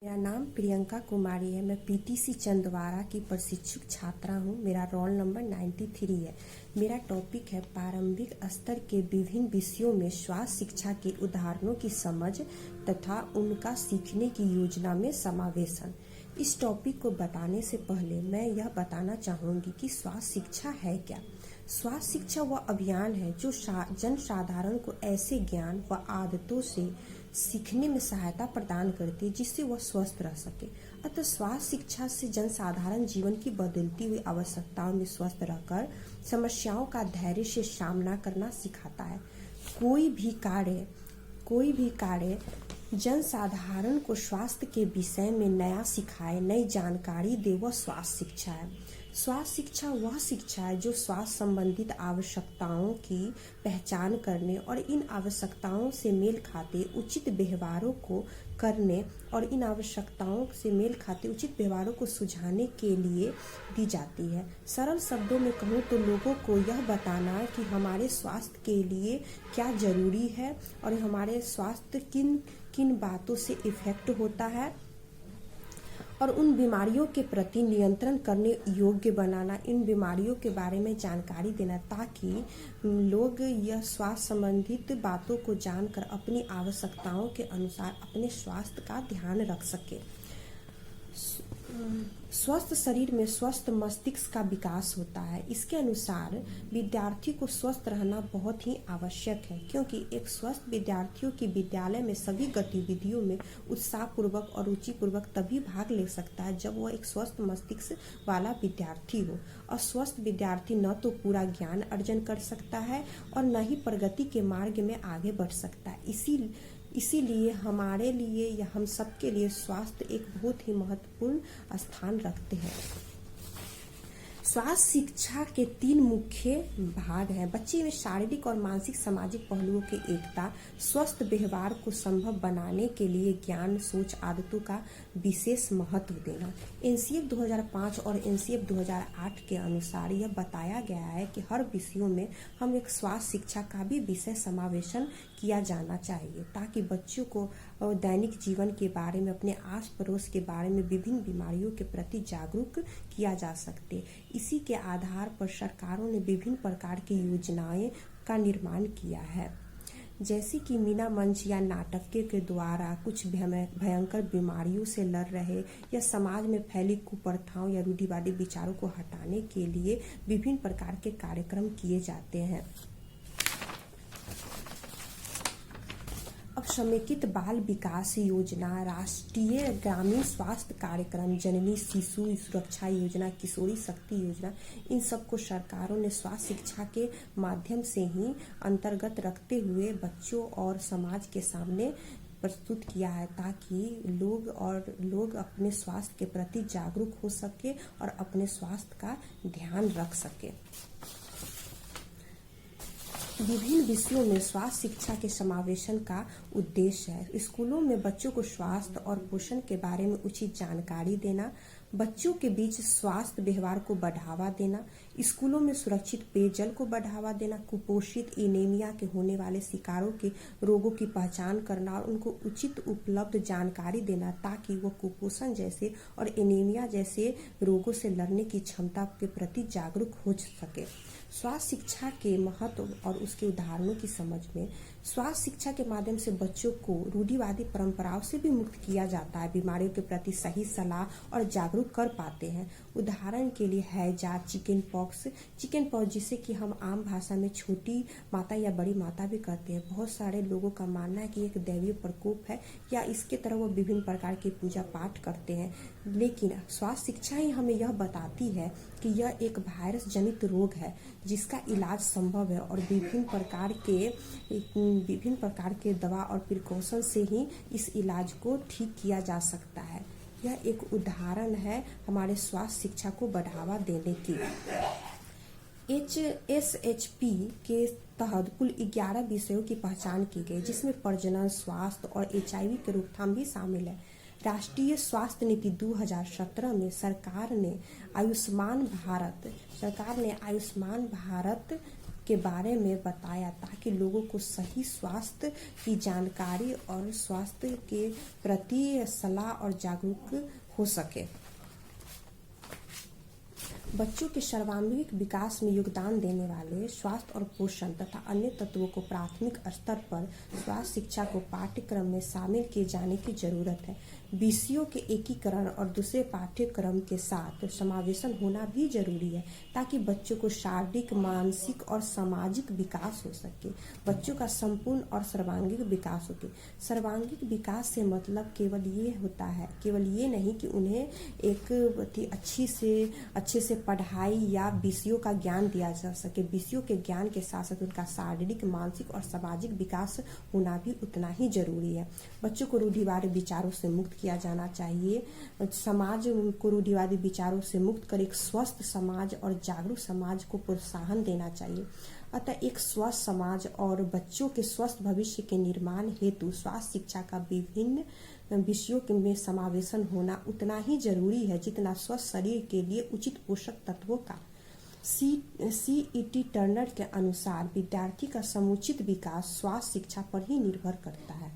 मेरा नाम प्रियंका कुमारी है। मैं पीटीसी चंदवारा की प्रशिक्षुक छात्रा हूँ। मेरा रोल नंबर 93 है। मेरा टॉपिक है प्रारंभिक स्तर के विभिन्न विषयों में स्वास्थ्य शिक्षा के उदाहरणों की समझ तथा उनका सीखने की योजना में समावेशन। इस टॉपिक को बताने से पहले मैं यह बताना चाहूँगी कि स्वास्थ्य शिक्षा है क्या। स्वास्थ्य शिक्षा वह अभियान है जो जन साधारण को ऐसे ज्ञान व आदतों से सीखने में सहायता प्रदान करती है जिससे वह स्वस्थ रह सके। अतः स्वास्थ्य शिक्षा से जनसाधारण जीवन की बदलती हुई आवश्यकताओं में स्वस्थ रहकर समस्याओं का धैर्य से सामना करना सिखाता है। कोई भी कार्य जनसाधारण को स्वास्थ्य के विषय में नया सिखाए, नई जानकारी दे, वह स्वास्थ्य शिक्षा है। स्वास्थ्य शिक्षा वह शिक्षा है जो स्वास्थ्य संबंधित आवश्यकताओं की पहचान करने और इन आवश्यकताओं से मेल खाते उचित व्यवहारों को करने और इन आवश्यकताओं से मेल खाते उचित व्यवहारों को सुझाने के लिए दी जाती है। सरल शब्दों में कहूँ तो लोगों को यह बताना कि हमारे स्वास्थ्य के लिए क्या जरूरी है और हमारे स्वास्थ्य किन किन बातों से इफेक्ट होता है और उन बीमारियों के प्रति नियंत्रण करने योग्य बनाना, इन बीमारियों के बारे में जानकारी देना ताकि लोग यह स्वास्थ्य संबंधित बातों को जानकर अपनी आवश्यकताओं के अनुसार अपने स्वास्थ्य का ध्यान रख सके। स्वस्थ शरीर में स्वस्थ मस्तिष्क का विकास होता है। इसके अनुसार विद्यार्थी को स्वस्थ रहना बहुत ही आवश्यक है, क्योंकि एक स्वस्थ विद्यार्थियों की विद्यालय में सभी गतिविधियों में उत्साहपूर्वक और रुचिपूर्वक तभी भाग ले सकता है जब वह एक स्वस्थ मस्तिष्क वाला विद्यार्थी हो। अस्वस्थ विद्यार्थी न तो पूरा ज्ञान अर्जन कर सकता है और न ही प्रगति के मार्ग में आगे बढ़ सकता है। इसीलिए हमारे लिए या हम सबके लिए स्वास्थ्य एक बहुत ही महत्वपूर्ण स्थान रखते हैं। स्वास्थ्य शिक्षा के 3 मुख्य भाग हैं। बच्चे में शारीरिक और मानसिक सामाजिक पहलुओं की एकता, स्वस्थ व्यवहार को संभव बनाने के लिए ज्ञान, सोच, आदतों का विशेष महत्व देना। एनसीएफ 2005 और एनसीएफ 2008 के अनुसार यह बताया गया है कि हर विषयों में हम एक स्वास्थ्य शिक्षा का भी विषय समावेशन किया जाना चाहिए ताकि बच्चों को दैनिक जीवन के बारे में, अपने आस पड़ोस के बारे में, विभिन्न बीमारियों के प्रति जागरूक किया जा सकते। इसी के आधार पर सरकारों ने विभिन्न प्रकार की योजनाएं का निर्माण किया है, जैसे कि मीना मंच या नाटक के द्वारा कुछ भयंकर बीमारियों से लड़ रहे या समाज में फैली कुप्रथाओं या रूढ़िवादी विचारों को हटाने के लिए विभिन्न प्रकार के कार्यक्रम किए जाते हैं। अब समेकित बाल विकास योजना, राष्ट्रीय ग्रामीण स्वास्थ्य कार्यक्रम, जननी शिशु सुरक्षा योजना, किशोरी शक्ति योजना, इन सबको सरकारों ने स्वास्थ्य शिक्षा के माध्यम से ही अंतर्गत रखते हुए बच्चों और समाज के सामने प्रस्तुत किया है ताकि लोग अपने स्वास्थ्य के प्रति जागरूक हो सके और अपने स्वास्थ्य का ध्यान रख सके। विभिन्न विषयों में स्वास्थ्य शिक्षा के समावेशन का उद्देश्य है स्कूलों में बच्चों को स्वास्थ्य और पोषण के बारे में उचित जानकारी देना, बच्चों के बीच स्वास्थ्य व्यवहार को बढ़ावा देना, स्कूलों में सुरक्षित पेयजल को बढ़ावा देना, कुपोषित एनीमिया के होने वाले शिकारों के रोगों की पहचान करना और उनको उचित उपलब्ध जानकारी देना ताकि वो कुपोषण जैसे और एनीमिया जैसे रोगों से लड़ने की क्षमता के प्रति जागरूक हो सके। स्वास्थ्य शिक्षा के महत्व और उसके उदाहरणों की समझ में स्वास्थ्य शिक्षा के माध्यम से बच्चों को रूढ़िवादी परंपराओं से भी मुक्त किया जाता है, बीमारियों के प्रति सही सलाह और जागरूक कर पाते हैं। उदाहरण के लिए हैजा, चिकन पॉक्स जिसे कि हम आम भाषा में छोटी माता या बड़ी माता भी कहते हैं। बहुत सारे लोगों का मानना है कि एक दैवीय प्रकोप है या इसके तरह वो विभिन्न प्रकार की पूजा पाठ करते हैं, लेकिन स्वास्थ्य शिक्षा ही हमें यह बताती है कि यह एक वायरस जनित रोग है जिसका इलाज संभव है और विभिन्न प्रकार के दवा और प्रिकॉशन से ही इस इलाज को ठीक किया जा सकता है। यह एक उदाहरण है हमारे स्वास्थ्य शिक्षा को बढ़ावा देने की। HSHP के तहत कुल 11 विषयों की पहचान की गई, जिसमें प्रजनन, स्वास्थ्य और HIV के रोकथाम भी शामिल है। राष्ट्रीय स्वास्थ्य नीति 2017 में सरकार ने आयुष्मान भारत के बारे में बताया ताकि लोगों को सही स्वास्थ्य की जानकारी और स्वास्थ्य के प्रति सलाह और जागरूक हो सके। बच्चों के सर्वांगीण विकास में योगदान देने वाले स्वास्थ्य और पोषण तथा अन्य तत्वों को प्राथमिक स्तर पर स्वास्थ्य शिक्षा को पाठ्यक्रम में शामिल किए जाने की जरूरत है। विषयों के एकीकरण और दूसरे पाठ्यक्रम के साथ समावेशन होना भी जरूरी है ताकि बच्चों को शारीरिक, मानसिक और सामाजिक विकास हो सके, बच्चों का संपूर्ण और सर्वांगीण विकास हो सके। सर्वांगीण विकास से मतलब केवल ये होता है, केवल ये नहीं कि उन्हें एक अच्छे से पढ़ाई या विषयों का ज्ञान दिया जा सके। विषयों के ज्ञान के साथ साथ उनका शारीरिक, मानसिक और सामाजिक विकास होना भी उतना ही जरूरी है। बच्चों को रूढ़िवादी विचारों से मुक्त किया जाना चाहिए। समाज को रूढ़िवादी विचारों से मुक्त कर एक स्वस्थ समाज और जागरूक समाज को प्रोत्साहन देना चाहिए। अतः एक स्वस्थ समाज और बच्चों के स्वस्थ भविष्य के निर्माण हेतु स्वास्थ्य शिक्षा का विभिन्न विषयों में समावेशन होना उतना ही जरूरी है जितना स्वस्थ शरीर के लिए उचित पोषक तत्वों का। CET टर्नर के अनुसार विद्यार्थी का समुचित विकास स्वास्थ्य शिक्षा पर ही निर्भर करता है।